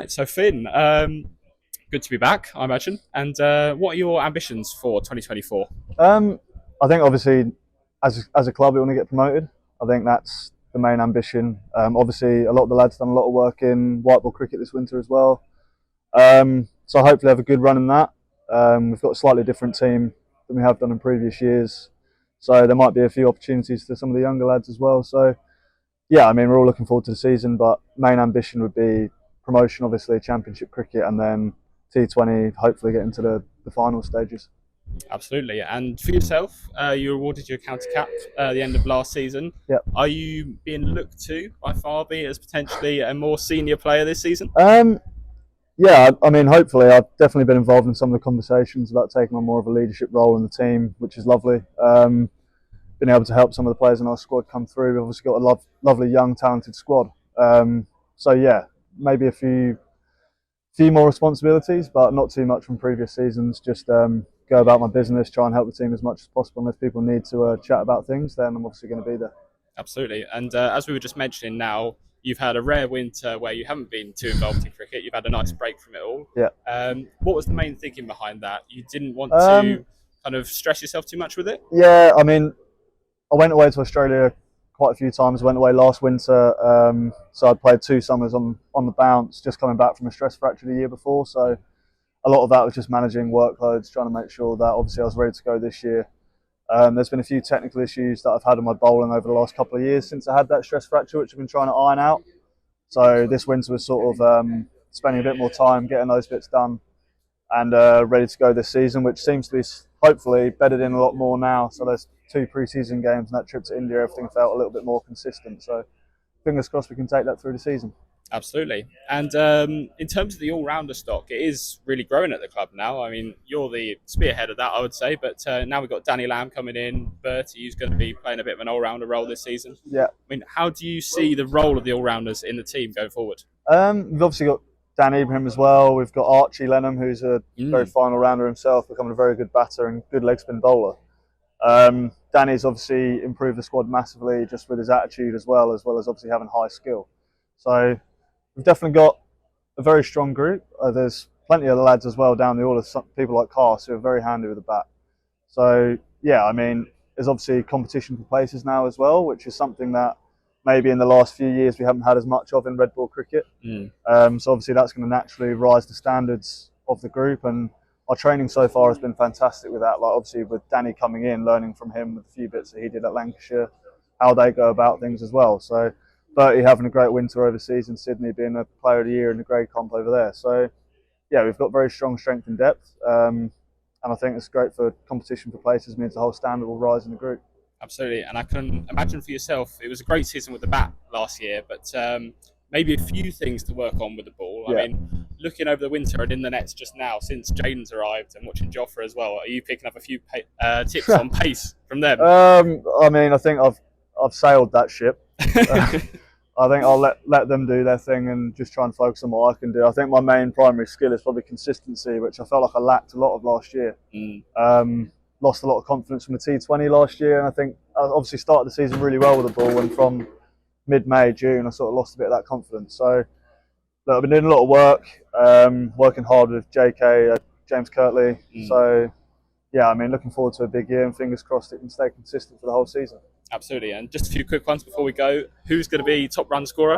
right, so Fynn, good to be back, I imagine. And what are your ambitions for 2024? Um, I think obviously, as a club, we want to get promoted. I think that's the main ambition. Obviously, a lot of the lads done a lot of work in white ball cricket this winter as well. So hopefully, have a good run in that. We've got a slightly different team than we have done in previous years, so there might be a few opportunities to some of the younger lads as well. So yeah, I mean, we're all looking forward to the season, but main ambition would be promotion, obviously, Championship cricket, and then T20. Hopefully, get into the final stages. Absolutely. And for yourself, you awarded your county cap at the end of last season. Yeah. Are you being looked to by Farby as potentially a more senior player this season? Yeah, I mean, hopefully, I've definitely been involved in some of the conversations about taking on more of a leadership role in the team, which is lovely. Been able to help some of the players in our squad come through. We've obviously got a lovely, young, talented squad. So yeah, maybe a few more responsibilities, but not too much from previous seasons. Just go about my business, try and help the team as much as possible. And if people need to chat about things, then I'm obviously going to be there. Absolutely. And as we were just mentioning now, you've had a rare winter where you haven't been too involved in cricket. You've had a nice break from it all. Yeah. What was the main thinking behind that? You didn't want Um, to kind of stress yourself too much with it? yeah, I mean, I went away to Australia quite a few times. Went away last winter, so I'd played 2 summers on the bounce, just coming back from a stress fracture the year before. So a lot of that was just managing workloads, trying to make sure that obviously I was ready to go this year. There's been a few technical issues that I've had in my bowling over the last couple of years since I had that stress fracture, which I've been trying to iron out. So this winter was sort of spending a bit more time getting those bits done and ready to go this season, which seems to be hopefully bedded in a lot more now. So there's 2 pre-season games and that trip to India, everything felt a little bit more consistent. So fingers crossed we can take that through the season. Absolutely. And in terms of the all-rounder stock, it is really growing at the club now. I mean, you're the spearhead of that, I would say. But now we've got Danny Lamb coming in, Bertie, who's going to be playing a bit of an all-rounder role this season. Yeah. I mean, how do you see the role of the all-rounders in the team going forward? We've obviously got Dan Ibrahim as well. We've got Archie Lenham, who's a very fine all-rounder himself, becoming a very good batter and good leg spin bowler. Danny's obviously improved the squad massively just with his attitude as well as obviously having high skill. So we've definitely got a very strong group. There's plenty of lads as well down the order, some people like Cars who are very handy with the bat. So yeah, I mean, there's obviously competition for places now as well, which is something that maybe in the last few years we haven't had as much of in red ball cricket. So obviously that's going to naturally rise the standards of the group, and our training so far has been fantastic with that. Like obviously with Danny coming in, learning from him with a few bits that he did at Lancashire, how they go about things as well. So Bertie having a great winter overseas in Sydney, being a player of the year in the grade comp over there. So yeah, we've got very strong strength and depth, and I think it's great for competition for places. Means the whole standard will rise in the group. Absolutely. And I can imagine for yourself, it was a great season with the bat last year, but maybe a few things to work on with the ball. Yeah. I mean, looking over the winter and in the nets just now, since Jaden's arrived and watching Jofra as well, are you picking up a few tips on pace from them? I mean, I think I've sailed that ship. I think I'll let them do their thing and just try and focus on what I can do. I think my main primary skill is probably consistency, which I felt like I lacked a lot of last year. Lost a lot of confidence from the T20 last year, and I think I obviously started the season really well with the ball, and from mid-May, June, I sort of lost a bit of that confidence. So look, I've been doing a lot of work, working hard with JK, James Kirtley. So yeah, I mean, looking forward to a big year, and fingers crossed it can stay consistent for the whole season. Absolutely. And just a few quick ones before we go. Who's going to be top run scorer?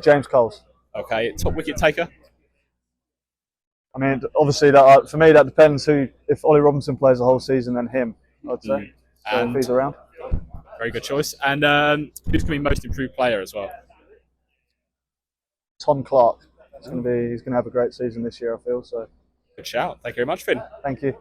James Coles. Okay. Top wicket taker? I mean, obviously, that for me, that depends who. If Ollie Robinson plays the whole season, then him, I'd say. So if he's around. Very good choice. And who's going to be most improved player as well? Tom Clark. He's going to have a great season this year, I feel. So. Good shout. Thank you very much, Fynn. Thank you.